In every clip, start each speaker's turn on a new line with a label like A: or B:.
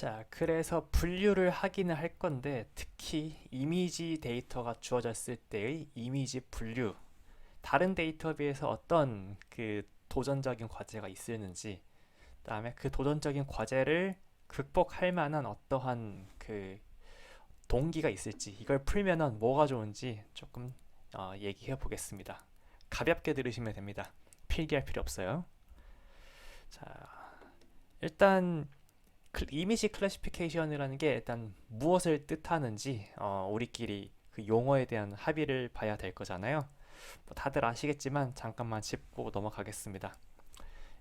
A: 자, 그래서 분류를 하기는 할 건데 특히 이미지 데이터가 주어졌을 때의 이미지 분류, 다른 데이터에 비해서 어떤 그 도전적인 과제가 있었는지, 그다음에 그 도전적인 과제를 극복할 만한 어떠한 그 동기가 있을지, 이걸 풀면은 뭐가 좋은지 조금 얘기해 보겠습니다. 가볍게 들으시면 됩니다. 필기할 필요 없어요. 자, 일단 이미지 클래시피케이션이라는 게 일단 무엇을 뜻하는지 우리끼리 그 용어에 대한 합의를 봐야 될 거잖아요. 뭐 다들 아시겠지만 잠깐만 짚고 넘어가겠습니다.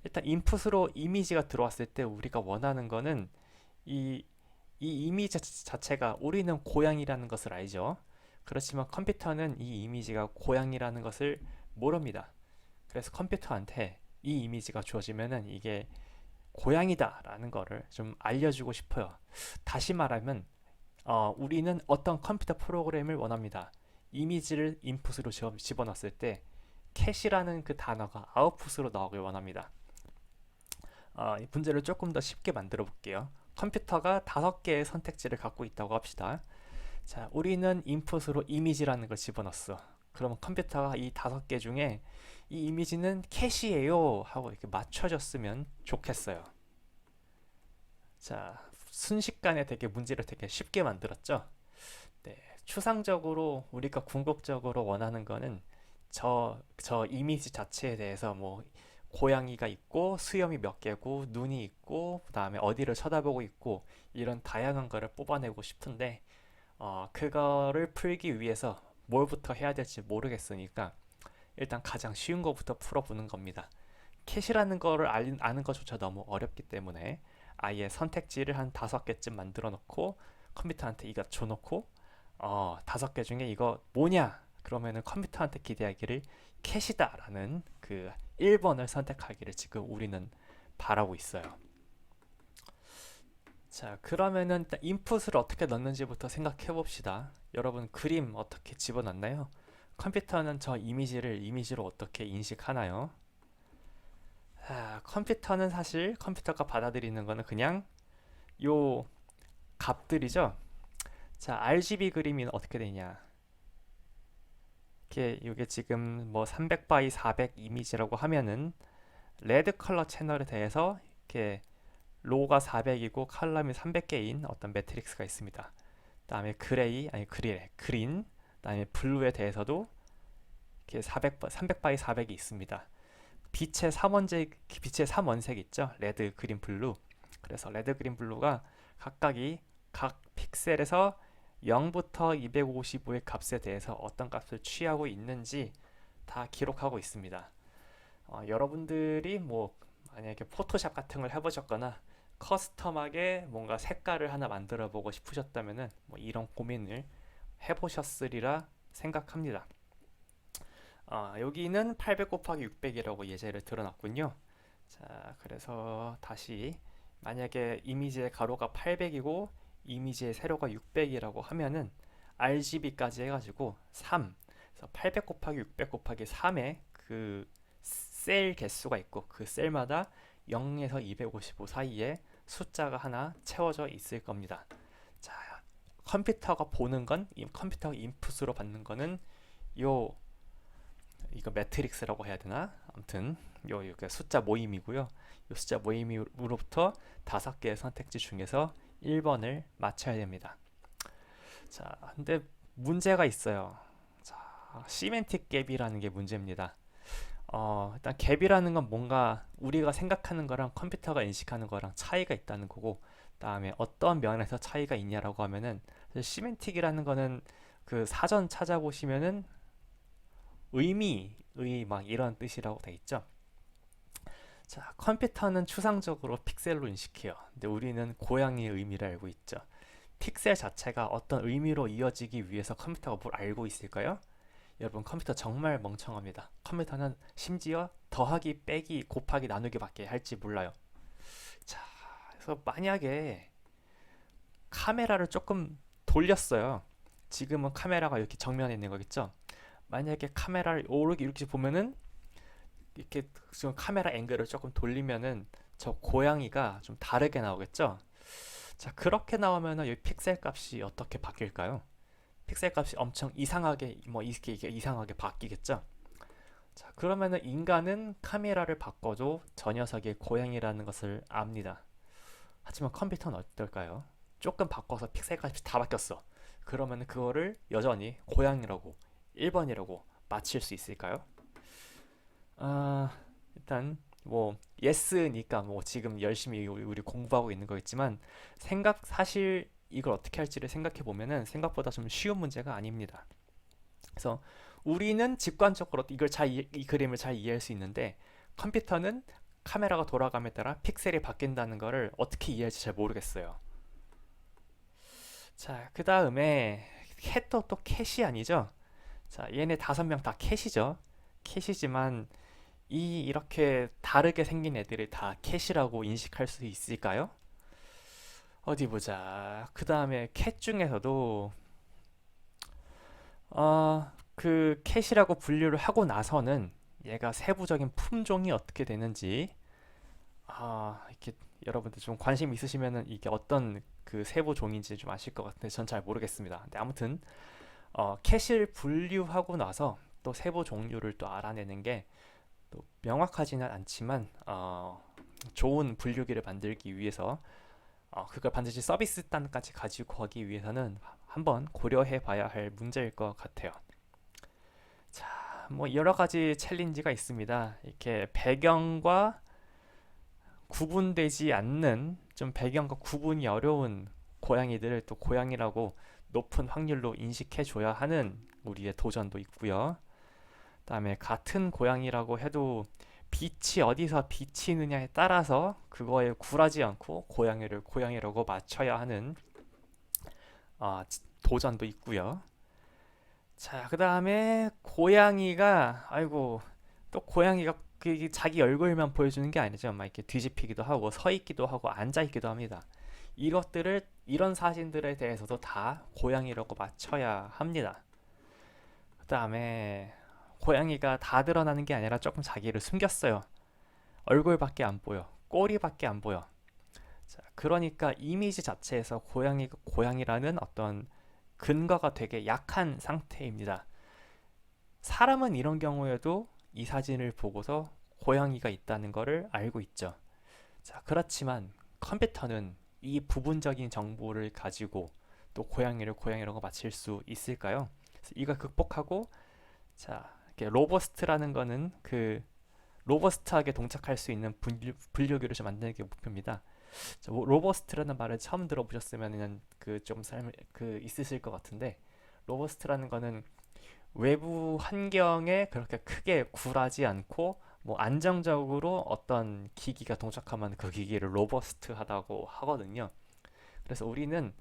A: 일단 인풋으로 이미지가 들어왔을 때 우리가 원하는 거는 이, 이 이미지 자체가 우리는 고양이라는 것을 알죠. 그렇지만 컴퓨터는 이 이미지가 고양이라는 것을 모릅니다. 그래서 컴퓨터한테 이 이미지가 주어지면은 이게 고양이다라는 거를 좀 알려주고 싶어요. 다시 말하면 우리는 어떤 컴퓨터 프로그램을 원합니다. 이미지를 인풋으로 집어넣었을 때 캐시라는 그 단어가 아웃풋으로 나오길 원합니다. 이 문제를 조금 더 쉽게 만들어 볼게요. 컴퓨터가 5개의 선택지를 갖고 있다고 합시다. 자, 우리는 인풋으로 이미지라는 걸 집어넣었어. 그러면 컴퓨터가 이 5개 중에 이 이미지는 캐시예요 하고 이렇게 맞춰줬으면 좋겠어요. 자, 순식간에 되게 문제를 되게 쉽게 만들었죠. 네, 추상적으로 우리가 궁극적으로 원하는 거는 저 이미지 자체에 대해서 뭐 고양이가 있고 수염이 몇 개고 눈이 있고 그다음에 어디를 쳐다보고 있고 이런 다양한 거를 뽑아내고 싶은데 그거를 풀기 위해서 뭘부터 해야 될지 모르겠으니까 일단 가장 쉬운 것부터 풀어보는 겁니다. 캣이라는 거를 아는 것조차 너무 어렵기 때문에 아예 선택지를 한 5개쯤 만들어 놓고 컴퓨터한테 이거 줘놓고 5개 중에 이거 뭐냐? 그러면은 컴퓨터한테 기대하기를 캣이다 라는 그 1번을 선택하기를 지금 우리는 바라고 있어요. 자, 그러면은 일단 인풋을 어떻게 넣는지부터 생각해 봅시다. 여러분 그림 어떻게 집어넣나요? 컴퓨터는 저 이미지를 이미지로 어떻게 인식하나요? 컴퓨터는 사실 컴퓨터가 받아들이는 거는 그냥 요 값들이죠. 자, RGB 그림이 어떻게 되냐? 이게 지금 뭐 300 x 400 이미지라고 하면은 레드 컬러 채널에 대해서 이렇게 로가 400이고 칼럼이 300개인 어떤 매트릭스가 있습니다. 그다음에 그린, 그다음에 블루에 대해서도 이렇게 300 x 400이 있습니다. 빛의 3원색 있죠? 레드, 그린, 블루. 그래서 레드, 그린, 블루가 각 픽셀에서 0부터 255의 값에 대해서 어떤 값을 취하고 있는지 다 기록하고 있습니다. 여러분들이 뭐 만약에 포토샵 같은 걸 해보셨거나 커스텀하게 뭔가 색깔을 하나 만들어 보고 싶으셨다면은 뭐 이런 고민을 해보셨으리라 생각합니다. 여기는 800 곱하기 600이라고 예제를 들어놨군요. 자, 그래서 다시 만약에 이미지의 가로가 800이고 이미지의 세로가 600이라고 하면은 RGB까지 해가지고 3, 그래서 800 곱하기 600 곱하기 3의 그 셀 개수가 있고 그 셀마다 0에서 255 사이에 숫자가 하나 채워져 있을 겁니다. 자, 컴퓨터가 보는 건, 컴퓨터가 인풋으로 받는 거는 요 이거 매트릭스라고 해야 되나? 아무튼 요 숫자 모임이고요. 요 숫자 모임으로부터 5개의 선택지 중에서 1번을 맞춰야 됩니다. 자, 근데 문제가 있어요. 자, 시멘틱 갭이라는 게 문제입니다. 일단 갭이라는 건 뭔가 우리가 생각하는 거랑 컴퓨터가 인식하는 거랑 차이가 있다는 거고, 그다음에 어떤 면에서 차이가 있냐라고 하면은 시멘틱이라는 거는 그 사전 찾아보시면은 의미 막 이런 뜻이라고 돼 있죠. 자, 컴퓨터는 추상적으로 픽셀로 인식해요. 근데 우리는 고양이의 의미를 알고 있죠. 픽셀 자체가 어떤 의미로 이어지기 위해서 컴퓨터가 뭘 알고 있을까요? 여러분 컴퓨터 정말 멍청합니다. 컴퓨터는 심지어 더하기, 빼기, 곱하기, 나누기밖에 할지 몰라요. 자, 그래서 만약에 카메라를 조금 돌렸어요. 지금은 카메라가 이렇게 정면에 있는 거겠죠. 만약에 카메라를 이렇게 보면은 이렇게 지금 카메라 앵글을 조금 돌리면은 저 고양이가 좀 다르게 나오겠죠. 자, 그렇게 나오면은 이 픽셀 값이 어떻게 바뀔까요? 픽셀 값이 엄청 이상하게 뭐 이게 이상하게 바뀌겠죠? 자, 그러면은 인간은 카메라를 바꿔도 저 녀석이 고양이라는 것을 압니다. 하지만 컴퓨터는 어떨까요? 조금 바꿔서 픽셀 값이 다 바뀌었어. 그러면 그거를 여전히 고양이라고 1번이라고 맞힐 수 있을까요? 일단 뭐 예스니까 뭐 지금 열심히 우리 공부하고 있는 거겠지만 사실 이걸 어떻게 할지를 생각해 보면은 생각보다 좀 쉬운 문제가 아닙니다. 그래서 우리는 직관적으로 이 그림을 잘 이해할 수 있는데 컴퓨터는 카메라가 돌아감에 따라 픽셀이 바뀐다는 거를 어떻게 이해할지 잘 모르겠어요. 자, 그 다음에 캣도 또 캣이 아니죠? 자, 얘네 5명 다 캣이죠. 캣이지만 이렇게 다르게 생긴 애들이 다 캣이라고 인식할 수 있을까요? 어디 보자. 그 다음에 캣 중에서도 그 캣이라고 분류를 하고 나서는 얘가 세부적인 품종이 어떻게 되는지 이렇게 여러분들 좀 관심 있으시면은 이게 어떤 그 세부 종인지 좀 아실 것 같은데 전 잘 모르겠습니다. 근데 아무튼 캣을 분류하고 나서 또 세부 종류를 또 알아내는 게 또 명확하지는 않지만 좋은 분류기를 만들기 위해서 그걸 반드시 서비스 단까지 가지고 가기 위해서는 한번 고려해 봐야 할 문제일 것 같아요. 자, 뭐 여러 가지 챌린지가 있습니다. 이렇게 배경과 구분되지 않는 좀 배경과 구분이 어려운 고양이들을 또 고양이라고 높은 확률로 인식해 줘야 하는 우리의 도전도 있고요. 그다음에 같은 고양이라고 해도 빛이 어디서 비치느냐에 따라서 그거에 굴하지 않고 고양이를 고양이라고 맞춰야 하는 도전도 있고요. 자, 그다음에 고양이가 아이고 또 고양이가 자기 얼굴만 보여주는 게 아니죠. 막 이렇게 뒤집히기도 하고 서 있기도 하고 앉아 있기도 합니다. 이런 사진들에 대해서도 다 고양이라고 맞춰야 합니다. 그다음에 고양이가 다 드러나는 게 아니라 조금 자기를 숨겼어요. 얼굴밖에 안 보여. 꼬리밖에 안 보여. 자, 그러니까 이미지 자체에서 고양이가 고양이라는 어떤 근거가 되게 약한 상태입니다. 사람은 이런 경우에도 이 사진을 보고서 고양이가 있다는 것을 알고 있죠. 자, 그렇지만 컴퓨터는 이 부분적인 정보를 가지고 또 고양이를 고양이라고 맞힐 수 있을까요? 그래서 이걸 극복하고 자, 이렇게 로버스트라는 거는 그 로버스트하게 동작할 수 있는 분류기를 좀 만드는 게 목표입니다. 자, 로버스트라는 말을 처음 들어보셨으면은 그 있으실 것 같은데 로버스트라는 거는 외부 환경에 그렇게 크게 굴하지 않고 뭐 안정적으로 어떤 기기가 동작하면 그 기기를 로버스트하다고 하거든요. 그래서 우리는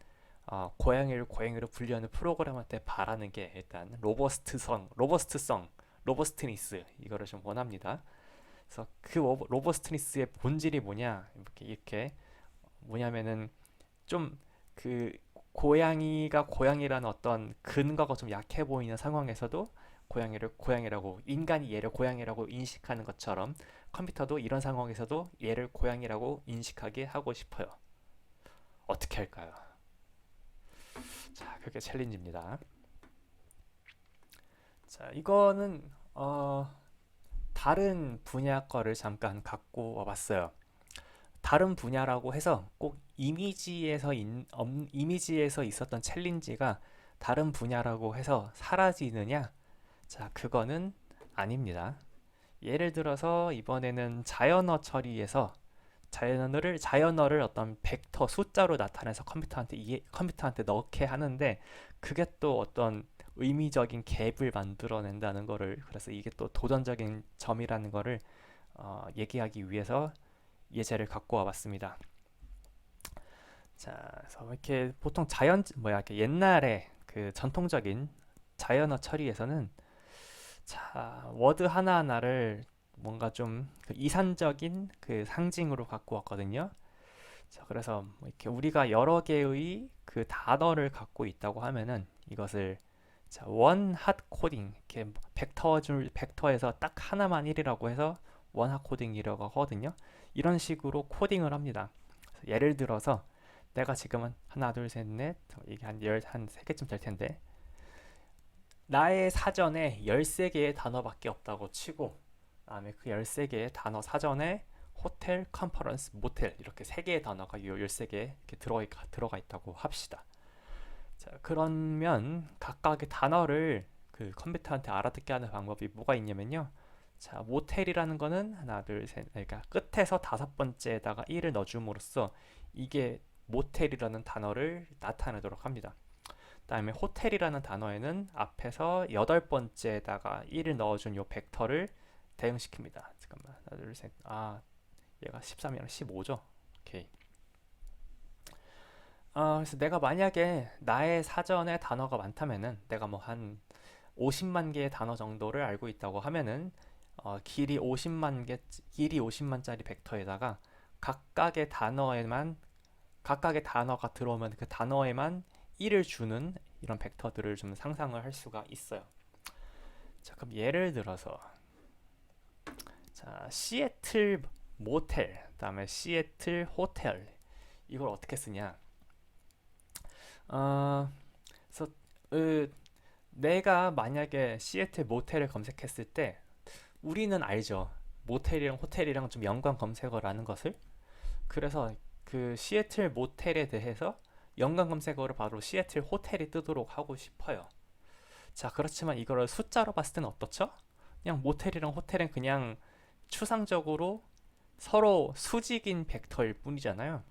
A: 고양이를 고양이로 분류하는 프로그램한테 바라는 게 일단 로버스트니스 이거를 좀 원합니다. 그래서 그 로버스트니스의 본질이 뭐냐 이렇게 뭐냐면은 좀 그 고양이가 고양이라는 어떤 근거가 좀 약해 보이는 상황에서도 고양이를 고양이라고 인간이 얘를 고양이라고 인식하는 것처럼 컴퓨터도 이런 상황에서도 얘를 고양이라고 인식하게 하고 싶어요. 어떻게 할까요? 자, 그게 챌린지입니다. 자, 이거는 다른 분야 거를 잠깐 갖고 와봤어요. 다른 분야라고 해서 꼭 이미지에서 있었던 챌린지가 다른 분야라고 해서 사라지느냐? 자, 그거는 아닙니다. 예를 들어서 이번에는 자연어 처리에서 자연어를 어떤 벡터 숫자로 나타내서 컴퓨터한테 넣게 하는데 그게 또 어떤 의미적인 갭을 만들어낸다는 거를 그래서 이게 또 도전적인 점이라는 거를 얘기하기 위해서 예제를 갖고 와봤습니다. 자, 그래서 이렇게 보통 이렇게 옛날에 그 전통적인 자연어 처리에서는 자, 워드 하나하나를 뭔가 좀그 이산적인 그 상징으로 갖고 왔거든요. 자, 그래서 뭐 이렇게 우리가 여러 개의 그 단어를 갖고 있다고 하면은 이것을 자, 원핫 코딩 이렇게 벡터에서 딱 하나만 1이라고 해서 원핫 코딩이라고 하거든요. 이런 식으로 코딩을 합니다. 예를 들어서 내가 지금은 하나, 둘, 셋, 넷, 이게 한 3개쯤 될 텐데, 나의 사전에 13개의 단어밖에 없다고 치고, 그다음에 그 13개의 단어 사전에 호텔, 컨퍼런스, 모텔 이렇게 3개의 단어가 이 13개 이렇게 들어가 있다고 합시다. 자, 그러면 각각의 단어를 그 컴퓨터한테 알아듣게 하는 방법이 뭐가 있냐면요. 자, 모텔이라는 거는 하나, 둘, 셋, 그러니까 끝에서 5번째에다가 1을 넣어줌으로써 이게 모텔이라는 단어를 나타내도록 합니다. 그다음에 호텔이라는 단어에는 앞에서 8번째에다가 1을 넣어준 요 벡터를 대응시킵니다. 잠깐만, 하나, 둘, 셋, 얘가 13이랑 15죠? 오케이. 그래서 내가 만약에 나의 사전에 단어가 많다면은 내가 뭐 한 50만 개의 단어 정도를 알고 있다고 하면은 길이 50만짜리 벡터에다가 각각의 단어에만 각각의 단어가 들어오면 그 단어에만 1을 주는 이런 벡터들을 좀 상상을 할 수가 있어요. 자, 그럼 예를 들어서 자, 시애틀 모텔, 그다음에 시애틀 호텔 이걸 어떻게 쓰냐? 그래서 내가 만약에 시애틀 모텔을 검색했을 때 우리는 알죠. 모텔이랑 호텔이랑 좀 연관 검색어라는 것을. 그래서 그 시애틀 모텔에 대해서 연관 검색어를 바로 시애틀 호텔이 뜨도록 하고 싶어요. 자, 그렇지만 이거를 숫자로 봤을 때는 어떻죠? 그냥 모텔이랑 호텔은 그냥 추상적으로 서로 수직인 벡터일 뿐이잖아요.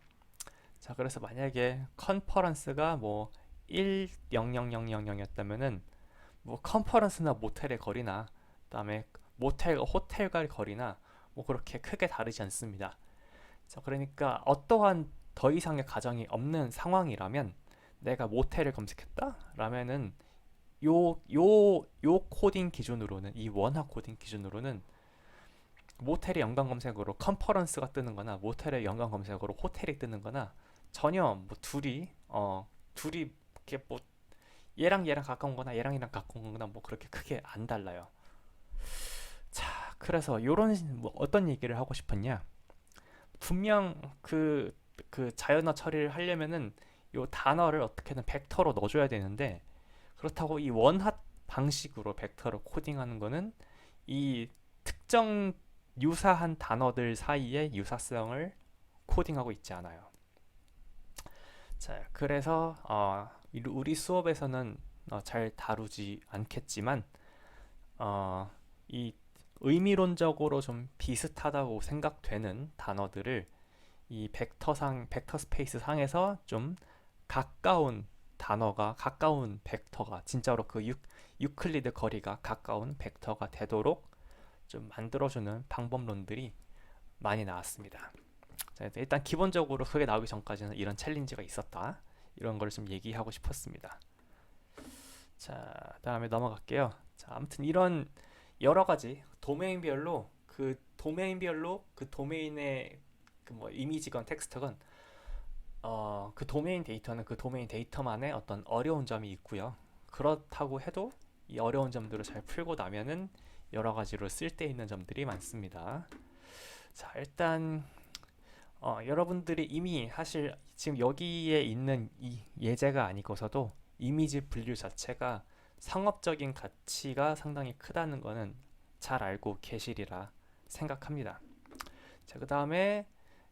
A: 자, 그래서 만약에 컨퍼런스가 뭐 1,0,0,0,0이었다면은 뭐 컨퍼런스나 모텔의 거리나 그다음에 모텔과 호텔과의 거리나 뭐 그렇게 크게 다르지 않습니다. 자, 그러니까 어떠한 더 이상의 가정이 없는 상황이라면 내가 모텔을 검색했다? 라면은 요 코딩 기준으로는 이 원화 코딩 기준으로는 모텔의 연관 검색어로 컨퍼런스가 뜨는 거나 모텔의 연관 검색어로 호텔이 뜨는 거나 전혀 뭐 둘이 이렇게 뭐 얘랑 가까운 거나 얘랑 가까운 거나 뭐 그렇게 크게 안 달라요. 자, 그래서 요런 뭐 어떤 얘기를 하고 싶었냐? 분명 그 자연어 처리를 하려면은 요 단어를 어떻게든 벡터로 넣어줘야 되는데 그렇다고 이 원핫 방식으로 벡터로 코딩하는 거는 이 특정 유사한 단어들 사이의 유사성을 코딩하고 있지 않아요. 자, 그래서 우리 수업에서는 잘 다루지 않겠지만 이 의미론적으로 좀 비슷하다고 생각되는 단어들을 이 벡터 스페이스 상에서 좀 가까운 가까운 벡터가 진짜로 그 유클리드 거리가 가까운 벡터가 되도록 좀 만들어주는 방법론들이 많이 나왔습니다. 자, 일단 기본적으로 그게 나오기 전까지는 이런 챌린지가 있었다. 이런 걸 좀 얘기하고 싶었습니다. 자, 다음에 넘어갈게요. 자, 아무튼 이런 여러 가지 도메인별로 그 도메인의 그 뭐 이미지건 텍스트건 그 도메인 데이터는 그 도메인 데이터만의 어떤 어려운 점이 있고요. 그렇다고 해도 이 어려운 점들을 잘 풀고 나면은 여러 가지로 쓸데있는 점들이 많습니다. 자, 일단 여러분들이 이미 사실 지금 여기에 있는 이 예제가 아니고서도 이미지 분류 자체가 상업적인 가치가 상당히 크다는 거는 잘 알고 계시리라 생각합니다. 자, 그 다음에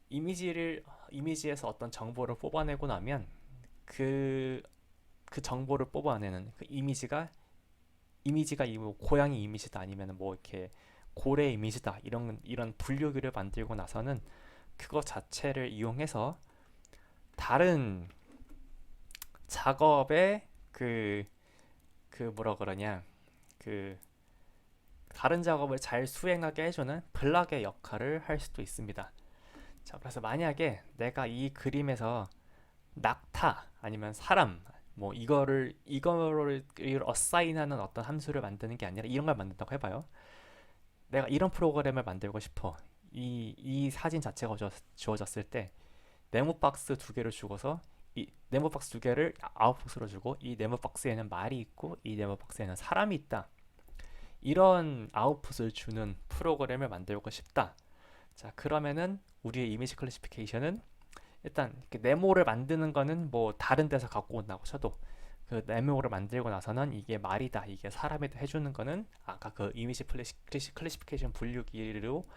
A: 이미지에서 어떤 정보를 뽑아내고 나면 그 정보를 뽑아내는 그 이미지가 이 뭐 고양이 이미지다 아니면 뭐 이렇게 고래 이미지다 이런 분류기를 만들고 나서는 그거 자체를 이용해서 다른 작업에 뭐라 그러냐 그 다른 작업을 잘 수행하게 해주는 블락의 역할을 할 수도 있습니다. 자, 그래서 만약에 내가 이 그림에서 낙타 아니면 사람 뭐 이거를 어사인하는 어떤 함수를 만드는 게 아니라 이런 걸 만든다고 해봐요. 내가 이런 프로그램을 만들고 싶어. 이 사진 자체가 주어졌을 때 네모 박스 2개를 주고서 이 네모 박스 2개를 아웃풋으로 주고 이 네모 박스에는 말이 있고 이 네모 박스에는 사람이 있다. 이런 아웃풋을 주는 프로그램을 만들고 싶다. 자, 그러면은 우리의 이미지 클래시피케이션은 일단 이렇게 네모를 만드는 거는 뭐 다른 데서 갖고 온다고 쳐도 그 네모를 만들고 나서는 이게 말이다, 이게 사람이다 해주는 거는 아까 그 이미지 클래시피케이션 분류기로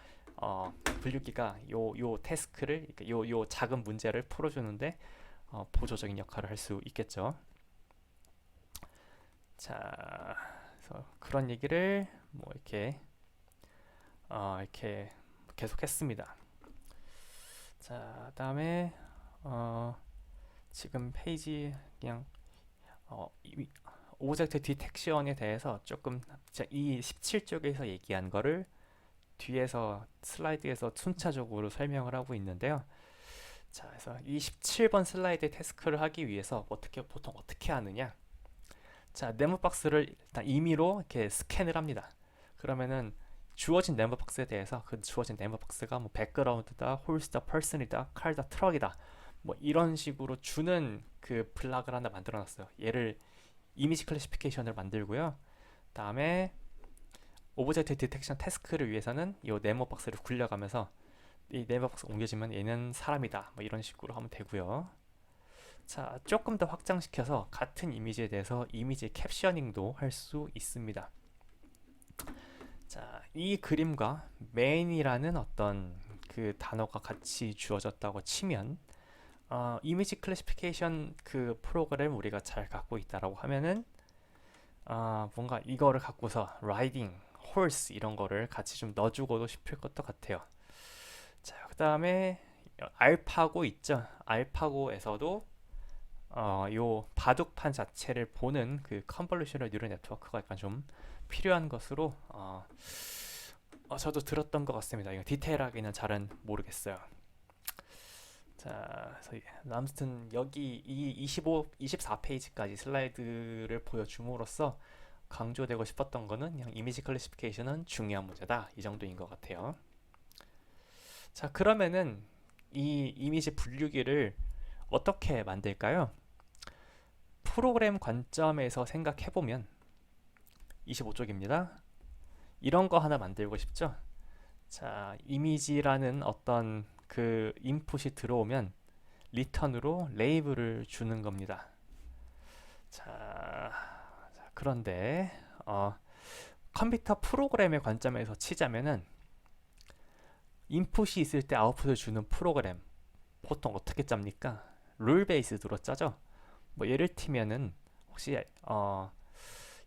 A: 분류기가 요 태스크를 요 작은 문제를 풀어주는데 보조적인 역할을 할 수 있겠죠. 자, 그래서 그런 얘기를 뭐 이렇게 계속했습니다. 자, 그다음에 어, 지금 페이지 그냥 오브젝트 디텍션에 대해서 조금 이 17쪽에서 얘기한 거를 뒤에서 슬라이드에서 순차적으로 설명을 하고 있는데요. 자, 그래서 이 17번 슬라이드 태스크를 하기 위해서 보통 어떻게 하느냐? 자, 네모박스를 일단 임의로 이렇게 스캔을 합니다. 그러면은 주어진 네모박스에 대해서 그 주어진 네모박스가 뭐 백그라운드다, 홀스다, 퍼슨이다, 칼다, 트럭이다, 뭐 이런 식으로 주는 그 블락을 하나 만들어 놨어요. 얘를 이미지 클래시피케이션을 만들고요. 다음에 오브젝트 디텍션 태스크를 위해서는 이 네모 박스를 굴려가면서 이 네모 박스 옮겨지면 얘는 사람이다, 뭐 이런 식으로 하면 되고요. 자, 조금 더 확장시켜서 같은 이미지에 대해서 이미지 캡셔닝도 할 수 있습니다. 자, 이 그림과 main이라는 어떤 그 단어가 같이 주어졌다고 치면 이미지 클래시피케이션 그 프로그램 우리가 잘 갖고 있다라고 하면은 뭔가 이거를 갖고서 라이딩, 홀스 이런 거를 같이 좀 넣어주고도 싶을 것도 같아요. 자, 그 다음에 알파고 있죠. 알파고에서도 요 바둑판 자체를 보는 그 컨볼루셔널 뉴럴 네트워크가 약간 좀 필요한 것으로 저도 들었던 것 같습니다. 이거 디테일하게는 잘은 모르겠어요. 자, 그래서 아무튼 여기 이 24페이지까지 슬라이드를 보여줌으로써 강조되고 싶었던 거는 그냥 이미지 클래시피케이션은 중요한 문제다, 이 정도인 것 같아요. 자, 그러면은 이 이미지 분류기를 어떻게 만들까요? 프로그램 관점에서 생각해보면 25쪽입니다. 이런 거 하나 만들고 싶죠? 자, 이미지라는 어떤 그 인풋이 들어오면 리턴으로 레이블을 주는 겁니다. 자, 그런데 컴퓨터 프로그램의 관점에서 치자면은 인풋이 있을 때 아웃풋을 주는 프로그램 보통 어떻게 짭니까? 룰 베이스드로 짜죠. 뭐 예를 들면은 혹시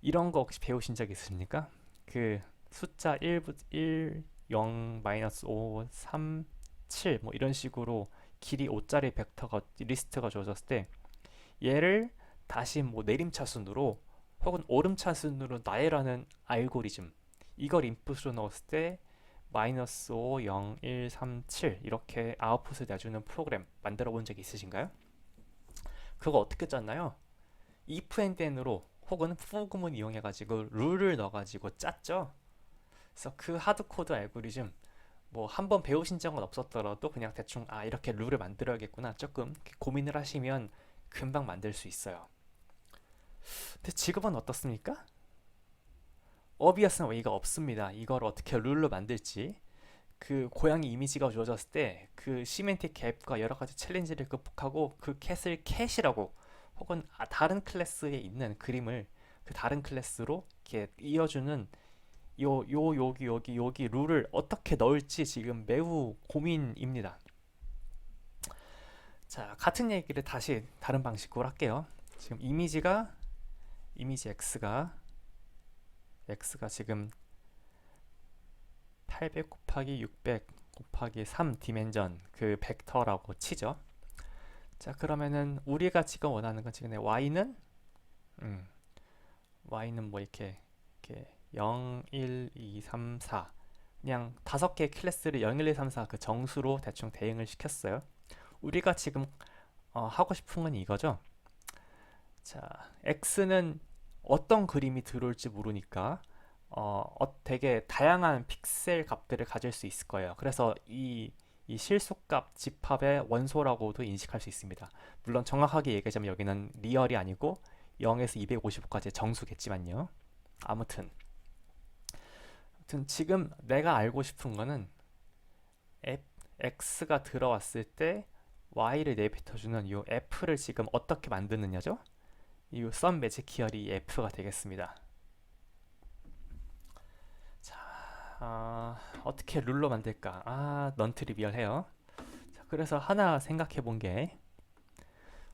A: 이런 거 혹시 배우신 적 있으십니까? 그 숫자 1, 0, 마이너스 5, 3, 7 뭐 이런 식으로 길이 5짜리 벡터가 리스트가 주어졌을 때 얘를 다시 뭐 내림차순으로 혹은 오름차순으로 나열하는 알고리즘, 이걸 인풋으로 넣었을 때 마이너스 5, 0, 1, 3, 7 이렇게 아웃풋을 내주는 프로그램 만들어 본 적 있으신가요? 그거 어떻게 짰나요? if and then으로 혹은 for 구문 이용해 가지고 룰을 넣어 가지고 짰죠. 그래서 그 하드코드 알고리즘 뭐 한번 배우신 적은 없었더라도 그냥 대충 이렇게 룰을 만들어야겠구나 조금 고민을 하시면 금방 만들 수 있어요. 근데 지금은 어떻습니까? 어비어스는 웨이가 없습니다. 이걸 어떻게 룰로 만들지, 그 고양이 이미지가 주어졌을 때 그 시멘틱 갭과 여러 가지 챌린지를 극복하고 그 캣을 캣이라고 혹은 다른 클래스에 있는 그림을 그 다른 클래스로 이렇게 이어주는 여기 룰을 어떻게 넣을지 지금 매우 고민입니다. 자, 같은 얘기를 다시 다른 방식으로 할게요. 지금 이미지 x가 지금 800 곱하기 600 곱하기 3 디멘전 그 벡터라고 치죠. 자, 그러면은 우리가 지금 원하는 건 지금 y는 뭐 이렇게 0, 1, 2, 3, 4 그냥 5개의 클래스를 0, 1, 2, 3, 4 그 정수로 대충 대응을 시켰어요. 우리가 지금 하고 싶은 건 이거죠. 자, x는 어떤 그림이 들어올지 모르니까 되게 다양한 픽셀 값들을 가질 수 있을 거예요. 그래서 이 실수값 집합의 원소라고도 인식할 수 있습니다. 물론 정확하게 얘기하자면 여기는 리얼이 아니고 0에서 255까지의 정수겠지만요. 아무튼 지금 내가 알고 싶은 거는 x가 들어왔을 때 y를 내뱉어주는 이 f를 지금 어떻게 만드느냐죠? 이 sum magic here이 f가 되겠습니다. 자, 어떻게 룰로 만들까? 넌 트리비얼해요. 자, 그래서 하나 생각해 본 게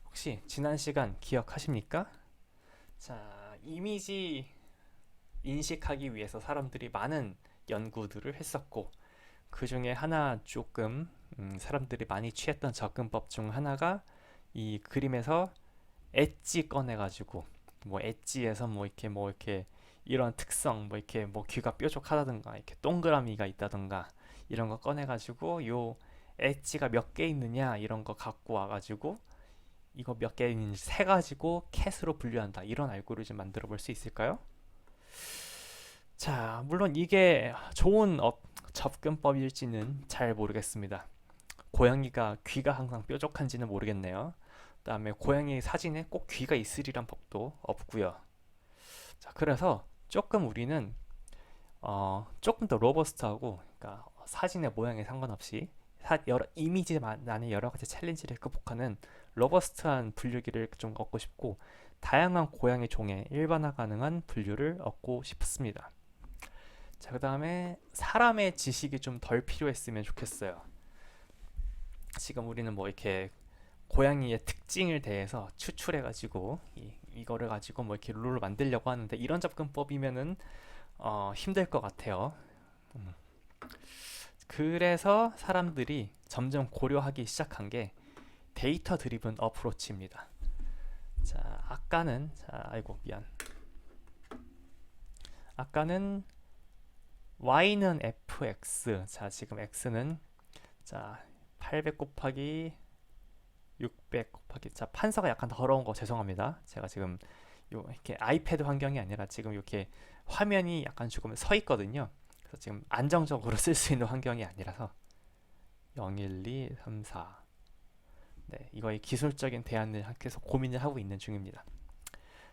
A: 혹시 지난 시간 기억하십니까? 자, 이미지 인식하기 위해서 사람들이 많은 연구들을 했었고 그 중에 하나 조금 사람들이 많이 취했던 접근법 중 하나가 이 그림에서 엣지 꺼내가지고 뭐 엣지에서 뭐 이렇게 이런 특성 뭐 이렇게 뭐 귀가 뾰족하다든가 이렇게 동그라미가 있다든가 이런 거 꺼내가지고 요 엣지가 몇 개 있느냐 이런 거 갖고 와가지고 이거 몇 개 있는지 세 가지고 캣으로 분류한다 이런 알고리즘 만들어 볼 수 있을까요? 자, 물론 이게 좋은 접근법일지는 잘 모르겠습니다. 고양이가 귀가 항상 뾰족한지는 모르겠네요. 그다음에 고양이 사진에 꼭 귀가 있으리란 법도 없고요. 자, 그래서 조금 우리는 조금 더 로버스트하고 그러니까 사진의 모양에 상관없이 여러 이미지 안에 여러 가지 챌린지를 극복하는 로버스트한 분류기를 좀 얻고 싶고 다양한 고양이 종의 일반화 가능한 분류를 얻고 싶습니다. 자, 그 다음에 사람의 지식이 좀 덜 필요했으면 좋겠어요. 지금 우리는 뭐 이렇게 고양이의 특징을 대해서 추출해가지고 이거를 가지고 뭐 이렇게 룰을 만들려고 하는데 이런 접근법이면은 힘들 것 같아요. 음. 그래서 사람들이 점점 고려하기 시작한 게 데이터 드리븐 어프로치입니다. 자, 아이고 미안. 아까는 y는 fx. 자, 지금 x는 자 800 곱하기 600 곱하기 자 판서가 약간 더러운 거 죄송합니다. 제가 지금 이렇게 아이패드 환경이 아니라 지금 이렇게 화면이 약간 조금 서 있거든요. 그래서 지금 안정적으로 쓸 수 있는 환경이 아니라서 0, 1, 2, 3, 4 네, 이거의 기술적인 대안을 계속 고민을 하고 있는 중입니다.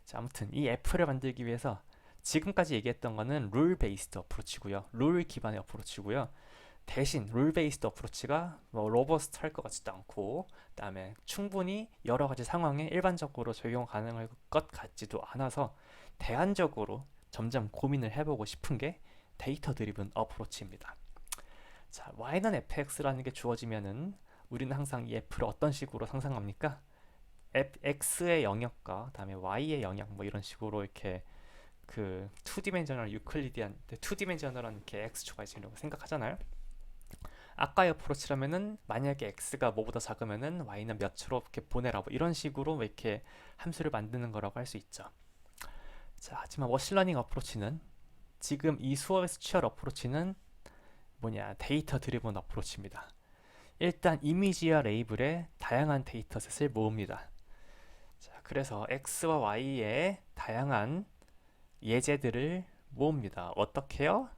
A: 자, 아무튼 이 F를 만들기 위해서 지금까지 얘기했던 거는 룰 베이스드 어프로치고요. 룰 기반의 어프로치고요. 대신 룰 베이스드 어프로치가 뭐 로버스트 할 것 같지도 않고 그다음에 충분히 여러 가지 상황에 일반적으로 적용 가능할 것 같지도 않아서 대안적으로 점점 고민을 해보고 싶은 게 데이터 드리븐 어프로치입니다. 자, y는 fx라는 게 주어지면은 우리는 항상 이 f를 어떤 식으로 상상합니까? x의 영역과 그다음에 y의 영역 뭐 이런 식으로 이렇게 그 2디멘셔널 유클리디안 2디멘셔널한 이렇게 x축가 있으려고 생각하잖아요. 아까의 어프로치라면은 만약에 x가 뭐보다 작으면은 y는 몇으로 이렇게 보내라 뭐 이런 식으로 이렇게 함수를 만드는 거라고 할 수 있죠. 자, 하지만 머신러닝 어프로치는 지금 이 수업에서 취할 어프로치는 데이터 드리븐 어프로치입니다. 일단 이미지와 레이블에 다양한 데이터셋을 모읍니다. 자, 그래서 x와 y의 다양한 예제들을 모읍니다. 어떻게요?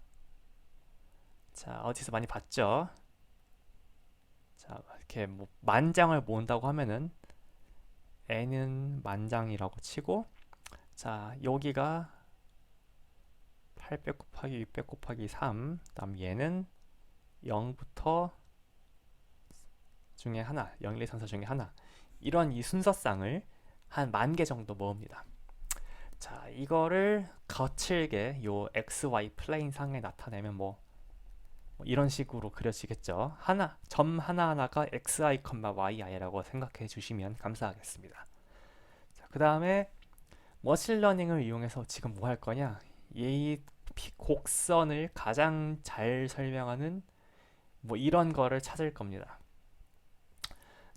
A: 자, 어디서 많이 봤죠? 자, 이렇게 뭐 만장을 모은다고 하면은 n은 만장이라고 치고 자, 여기가 800 곱하기 600 곱하기 3 다음 얘는 0부터 중에 하나 0, 1, 2, 3, 4 중에 하나 이런 이 순서쌍을 한 10,000개 정도 모읍니다. 자, 이거를 거칠게 요 XY 플레인 상에 나타내면 뭐 이런 식으로 그려지겠죠. 점 하나하나가 XI, YI라고 생각해 주시면 감사하겠습니다. 자, 그 다음에 머신러닝을 이용해서 지금 뭐 할 거냐? 이 곡선을 가장 잘 설명하는 뭐 이런 거를 찾을 겁니다.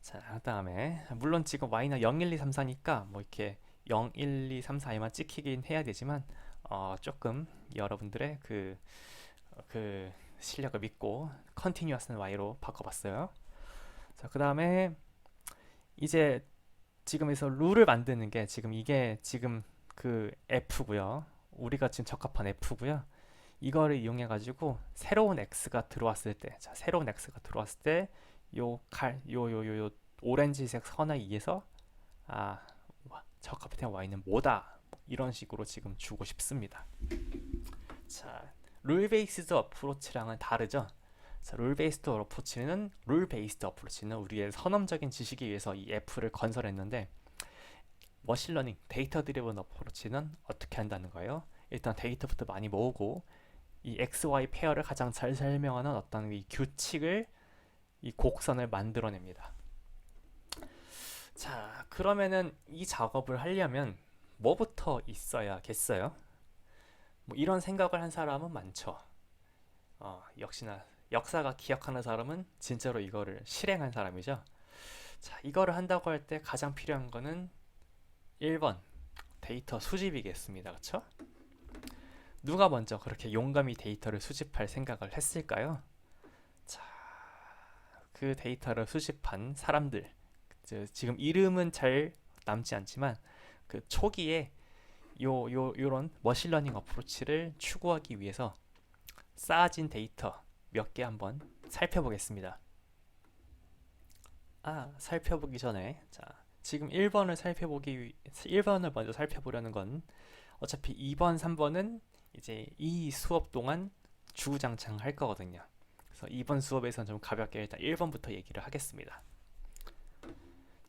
A: 자, 그 다음에 물론 지금 y는 0, 1, 2, 3, 4니까 뭐 이렇게 0, 1, 2, 3, 4에만 찍히긴 해야 되지만 조금 여러분들의 그 실력을 믿고 컨티뉴어스는 y로 바꿔봤어요. 자, 그 다음에 이제 지금에서 룰을 만드는 게 지금 이게 지금 그 f고요. 우리가 지금 적합한 f고요. 이거를 이용해 가지고 새로운 x가 들어왔을 때, 자, 새로운 x가 들어왔을 때 요 오렌지색 선에 의해서 적합한 y는 뭐다 이런 식으로 지금 주고 싶습니다. 자, 룰 베이스드 어프로치랑은 다르죠. 자, 룰 베이스드 어프로치는 우리의 선험적인 지식에 의해서 이 F를 건설했는데, 머신러닝 데이터 드리븐 어프로치는 어떻게 한다는 거예요? 일단 데이터부터 많이 모으고 이 XY 페어를 가장 잘 설명하는 어떤 이 규칙을, 이 곡선을 만들어냅니다. 자, 그러면은 이 작업을 하려면 뭐부터 있어야겠어요? 뭐 이런 생각을 한 사람은 많죠. 역시나 역사가 기억하는 사람은 진짜로 이거를 실행한 사람이죠. 자, 이거를 한다고 할 때 가장 필요한 거는 1번 데이터 수집이겠습니다. 그쵸? 누가 먼저 그렇게 용감히 데이터를 수집할 생각을 했을까요? 자, 그 데이터를 수집한 사람들, 지금 이름은 잘 남지 않지만 그 초기에 요런 머신러닝 어프로치를 추구하기 위해서 쌓아진 데이터 몇 개 한번 살펴보겠습니다. 살펴보기 전에, 자, 지금 1번을 먼저 살펴보려는 건 어차피 2번, 3번은 이제 이 수업 동안 주구장창 할 거거든요. 그래서 이번 수업에서는 좀 가볍게 일단 1번부터 얘기를 하겠습니다.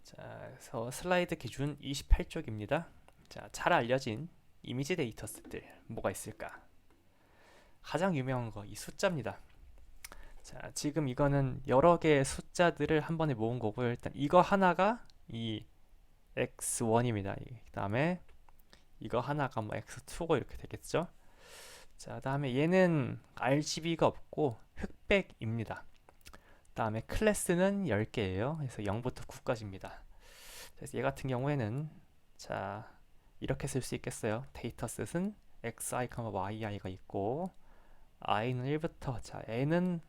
A: 자, 그래서 슬라이드 기준 28쪽입니다. 자, 잘 알려진 이미지 데이터셋들 뭐가 있을까? 가장 유명한 거 이 숫자입니다. 자, 지금 이거는 여러 개의 숫자들을 한 번에 모은 거고요. 일단 이거 하나가 이 x1입니다. 그 다음에 이거 하나가 뭐 x2고 이렇게 되겠죠. 자, 다음에 얘는 RGB가 없고 흑백입니다. 다음에 클래스는 10개예요. 그래서 0부터 9까지입니다. 그래서 얘 같은 경우에는, 자, 이렇게 쓸 수 있겠어요. 데이터셋은 xi, yi가 있고 i는 1부터, 자, n은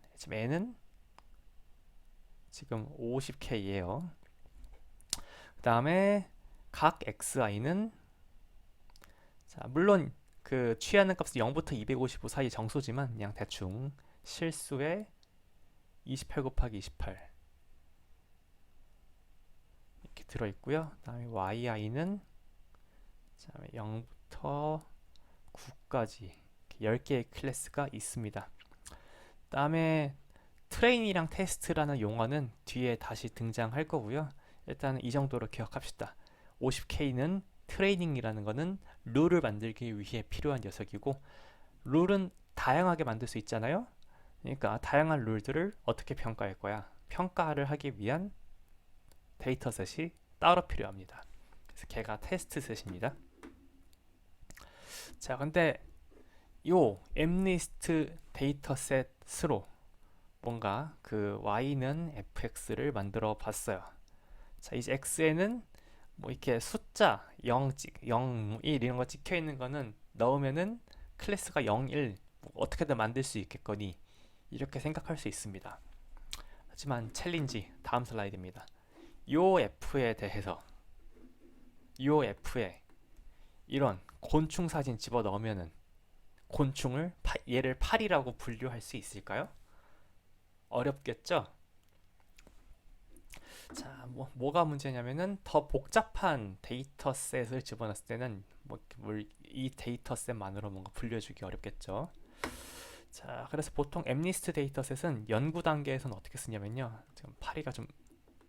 A: 지금 50K예요. 그 다음에 각 xi는, 자, 물론 그 취하는 값은 0부터 255 사이 정수지만 그냥 대충 실수에 28 곱하기 28 이렇게 들어있고요. 그 다음에 yi는 0부터 9까지 10개의 클래스가 있습니다. 그 다음에 트레인이랑 테스트라는 용어는 뒤에 다시 등장할 거고요. 일단 이 정도로 기억합시다. 50K는 트레이닝이라는 거는 룰을 만들기 위해 필요한 녀석이고, 룰은 다양하게 만들 수 있잖아요. 그러니까 다양한 룰들을 어떻게 평가할 거야? 평가를 하기 위한 데이터셋이 따로 필요합니다. 그래서 걔가 테스트셋입니다. 자, 근데 요 mlist 데이터셋으로 뭔가 그 y는 fx를 만들어 봤어요. 자, 이제 x에는 뭐 이렇게 숫자 0, 1 이런 거 찍혀 있는 거는 넣으면은 클래스가 0, 1 뭐 어떻게든 만들 수 있겠거니 이렇게 생각할 수 있습니다. 하지만 챌린지 다음 슬라이드입니다. 요 f에 대해서 요 f에 이런 곤충 사진 집어 넣으면은 곤충을 얘를 8이라고 분류할 수 있을까요? 어렵겠죠? 자, 뭐가 문제냐면은 더 복잡한 데이터셋을 집어넣었을 때는 이 데이터셋만으로 뭔가 분류해주기 어렵겠죠. 자, 그래서 보통 mlist 데이터셋은 연구 단계에서는 어떻게 쓰냐면요. 지금 파리가 좀,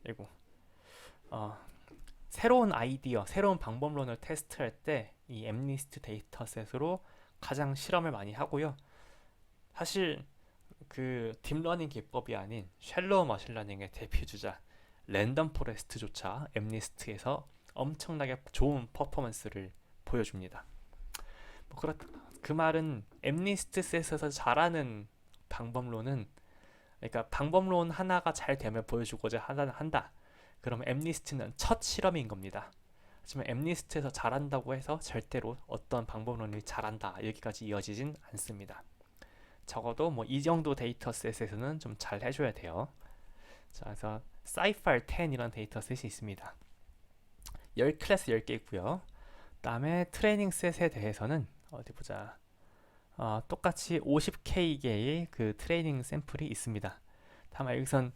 A: 아이고, 새로운 아이디어, 새로운 방법론을 테스트할 때 이 mlist 데이터셋으로 가장 실험을 많이 하고요. 사실 그 딥러닝 기법이 아닌 샬로우 머신러닝의 대표주자 랜덤 포레스트조차 mlist에서 엄청나게 좋은 퍼포먼스를 보여줍니다. 그 말은 mlist 셋에서 잘하는 방법론은, 그러니까 방법론 하나가 잘 되면 보여주고자 한다. 그러면 mlist는 첫 실험인 겁니다. 하지만 mlist에서 잘한다고 해서 절대로 어떤 방법론이 잘한다 여기까지 이어지진 않습니다. 적어도 뭐 이 정도 데이터셋에서는 좀 잘 해줘야 돼요. 자, 그래서 사이팔 10이라는 데이터셋이 있습니다. 10클래스 10개 있고요. 그 다음에 트레이닝 셋에 대해서는 어디 보자. 똑같이 50K개의 그 트레이닝 샘플이 있습니다. 다만 여기선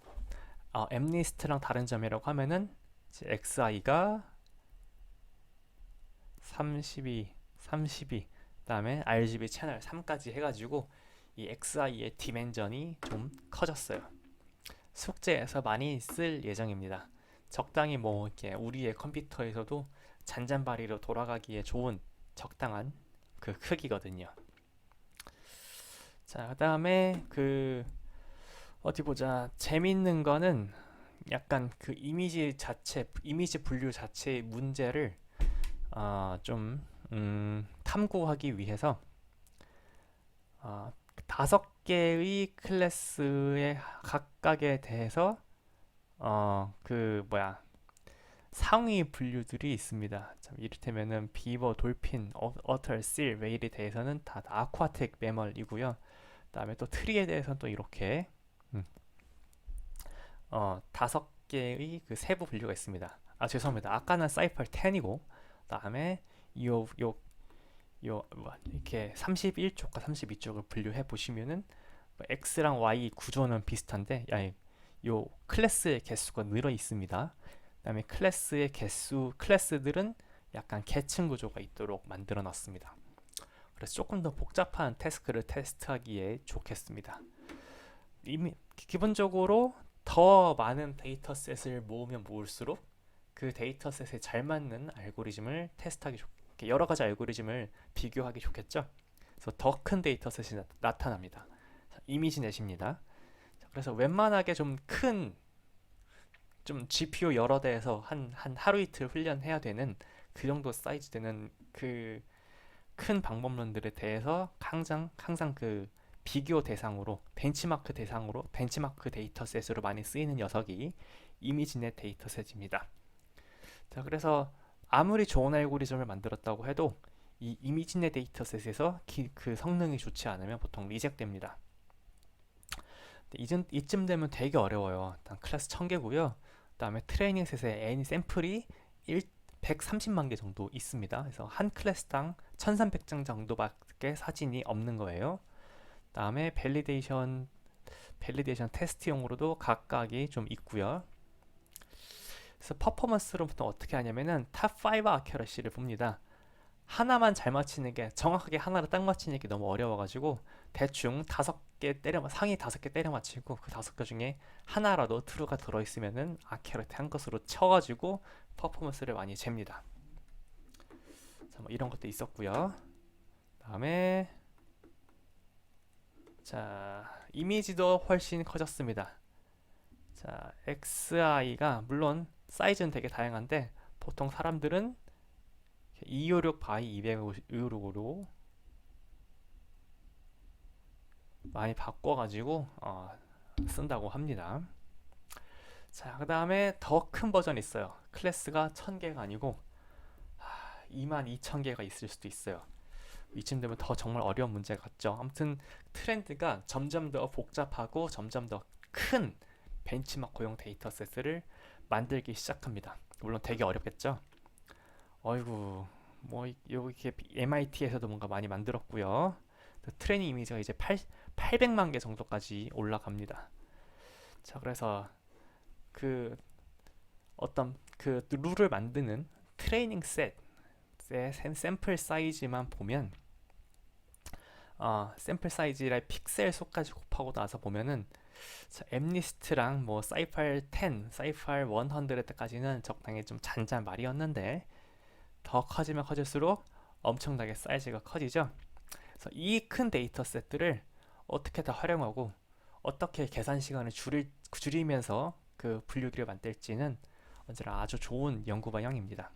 A: mlist랑 다른 점이라고 하면은 xi가 32, 그 다음에 RGB 채널 3까지 해가지고 이 XI의 디멘전이 좀 커졌어요. 숙제에서 많이 쓸 예정입니다. 적당히 뭐 이렇게 우리의 컴퓨터에서도 잔잔바리로 돌아가기에 좋은 적당한 그 크기거든요. 자, 그다음에 그 어디 보자. 재밌는 거는 약간 그 이미지 분류 자체의 문제를 좀 탐구하기 위해서 5개의 클래스의 각각에 대해서 그 뭐야 상위 분류들이 있습니다. 참 이를테면은 비버, 돌핀, 어털, 실, 웨일에 대해서는 다 아쿠아틱 매멀이고요. 그다음에 또 트리에 대해서는 또 이렇게 5개의 그 세부 분류가 있습니다. 죄송합니다. 아까는 사이펄 10이고 그다음에 이렇게 31쪽과 32쪽을 분류해 보시면은 X랑 Y 구조는 비슷한데 요 클래스의 개수가 늘어 있습니다. 그다음에 클래스들은 약간 계층 구조가 있도록 만들어 놨습니다. 그래서 조금 더 복잡한 태스크를 테스트하기에 좋겠습니다. 기본적으로 더 많은 데이터셋을 모으면 모을수록 그 데이터셋에 잘 맞는 알고리즘을 테스트하기 여러 가지 알고리즘을 비교하기 좋겠죠. 그래서 더 큰 데이터셋이 나타납니다. 이미지넷입니다. 그래서 웬만하게 좀 GPU 여러 대에서 한 하루 이틀 훈련해야 되는 그 정도 사이즈 되는 그 큰 방법론들에 대해서 항상 그 비교 대상으로 벤치마크 데이터셋으로 많이 쓰이는 녀석이 이미지넷 데이터셋입니다. 자, 그래서 아무리 좋은 알고리즘을 만들었다고 해도 이 이미지넷 데이터셋에서 그 성능이 좋지 않으면 보통 리젝됩니다. 이쯤 되면 되게 어려워요. 일단 클래스 1000개고요. 그 다음에 트레이닝 셋에 N 샘플이 130만 개 정도 있습니다. 그래서 한 클래스당 1300장 정도밖에 사진이 없는 거예요. 그 다음에 밸리데이션 테스트용으로도 각각이 좀 있고요. 그래서 퍼포먼스로 보통 어떻게 하냐면은 탑5 아큐러시를 봅니다. 하나만 잘 맞히는 게 정확하게 하나를 딱 맞히는 게 너무 어려워가지고 대충 상위 5개 때려 맞히고 그 5개 중에 하나라도 트루가 들어있으면은 아큐러트한 것으로 쳐가지고 퍼포먼스를 많이 잽니다. 자, 뭐 이런 것도 있었고요. 다음에 자, 이미지도 훨씬 커졌습니다. 자, XI가 물론 사이즈는 되게 다양한데 보통 사람들은 256 바이 256으로 많이 바꿔가지고 쓴다고 합니다. 자, 그 다음에 더 큰 버전이 있어요. 클래스가 1000개가 아니고 22,000개가 있을 수도 있어요. 이쯤 되면 더 정말 어려운 문제 같죠. 아무튼 트렌드가 점점 더 복잡하고 점점 더 큰 벤치마크용 데이터셋을 만들기 시작합니다. 물론 되게 어렵겠죠. 어이구, 뭐 이렇게 MIT에서도 뭔가 많이 만들었고요. 트레이닝 이미지가 이제 800만 개 정도까지 올라갑니다. 자, 그래서 그 어떤 그 룰을 만드는 트레이닝 셋의 샘플 사이즈만 보면 샘플 사이즈의 픽셀 수까지 곱하고 나서 보면은 엠리스트랑 뭐 사이팔 10, 사이팔 100까지는 적당히 좀 잔잔말이었는데 더 커지면 커질수록 엄청나게 사이즈가 커지죠. 그래서 이 큰 데이터셋들을 어떻게 다 활용하고 어떻게 계산 시간을 줄이면서 그 분류기를 만들지는 언제나 아주 좋은 연구 방향입니다.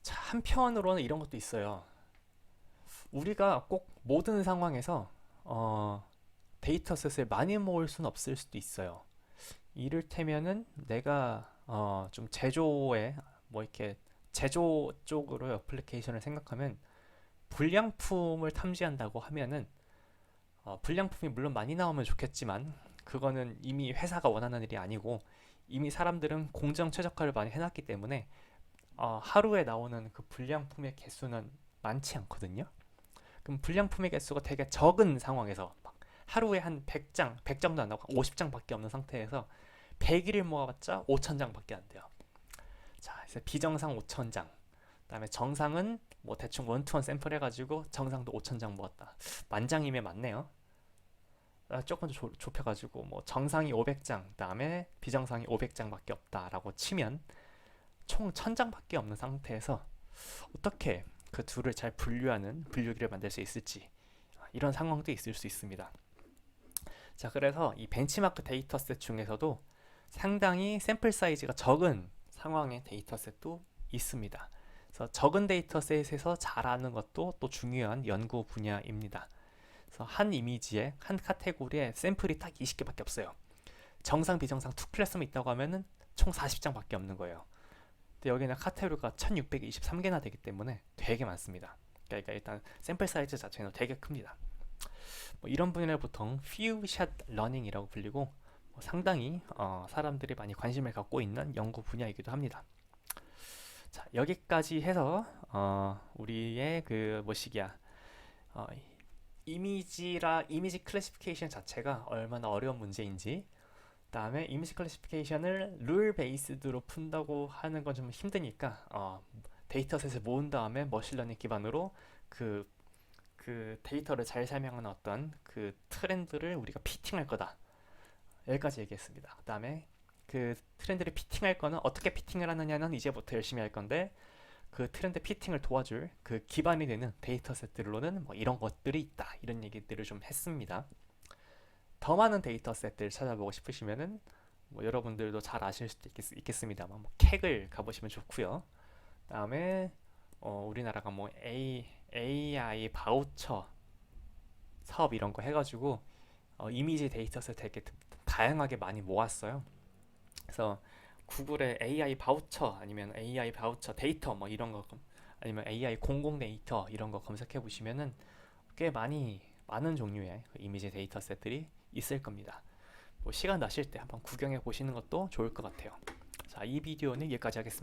A: 자, 한편으로는 이런 것도 있어요. 우리가 꼭 모든 상황에서 데이터셋을 많이 모을 수는 없을 수도 있어요. 이를테면은 내가 좀 제조에 뭐 이렇게 제조 쪽으로 어플리케이션을 생각하면 불량품을 탐지한다고 하면은 불량품이 물론 많이 나오면 좋겠지만 그거는 이미 회사가 원하는 일이 아니고 이미 사람들은 공정 최적화를 많이 해놨기 때문에 하루에 나오는 그 불량품의 개수는 많지 않거든요. 그럼 불량품의 개수가 되게 적은 상황에서 막 하루에 한 100장도 안 나오고 50장밖에 없는 상태에서 100일을 모아봤자 5,000장밖에 안 돼요. 자, 그래서 비정상 5,000장, 그다음에 정상은 뭐 대충 원투원 샘플 해가지고 정상도 5,000장 모았다. 만장이면 맞네요. 조금 더 좁혀가지고 뭐 정상이 500장, 그다음에 비정상이 500장밖에 없다라고 치면 총 1,000장밖에 없는 상태에서 어떻게 그 둘을 잘 분류하는 분류기를 만들 수 있을지, 이런 상황도 있을 수 있습니다. 자, 그래서 이 벤치마크 데이터셋 중에서도 상당히 샘플 사이즈가 적은 상황의 데이터셋도 있습니다. 그래서 적은 데이터셋에서 잘하는 것도 또 중요한 연구 분야입니다. 그래서 한 이미지에 한 카테고리에 샘플이 딱 20개밖에 없어요. 정상, 비정상 투 클래스만 있다고 하면은 총 40장밖에 없는 거예요. 근데 여기는 카테고리가 1623개나 되기 때문에 되게 많습니다. 그러니까 일단 샘플 사이즈 자체는 되게 큽니다. 뭐 이런 분야를 보통 few-shot learning이라고 불리고 상당히 사람들이 많이 관심을 갖고 있는 연구 분야이기도 합니다. 자, 여기까지 해서 우리의 그 뭐시기야 이미지 클래시피케이션 자체가 얼마나 어려운 문제인지, 그다음에 이미지 클래시피케이션을 룰 베이스드로 푼다고 하는 건 좀 힘드니까 데이터셋을 모은 다음에 머신러닝 기반으로 그 데이터를 잘 설명하는 어떤 그 트렌드를 우리가 피팅할 거다. 여기까지 얘기했습니다. 그 다음에 그 트렌드를 피팅할 거는 어떻게 피팅을 하느냐는 이제부터 열심히 할 건데, 그 트렌드 피팅을 도와줄 그 기반이 되는 데이터셋들로는 뭐 이런 것들이 있다, 이런 얘기들을 좀 했습니다. 더 많은 데이터셋들 찾아보고 싶으시면은 뭐 여러분들도 잘 아실 수도 있겠습니다만 뭐 캑을 가보시면 좋고요. 그다음에 우리나라가 뭐 AI 바우처 사업 이런 거 해가지고 이미지 데이터셋 되게 다양하게 많이 모았어요. 그래서 구글에 AI 바우처 아니면 AI 바우처 데이터 뭐 이런 거, 아니면 AI 공공 데이터 이런 거 검색해 보시면은 꽤 많은 종류의 그 이미지 데이터셋들이 있을 겁니다. 뭐 시간 나실 때 한번 구경해 보시는 것도 좋을 것 같아요. 자, 이 비디오는 여기까지 하겠습니다.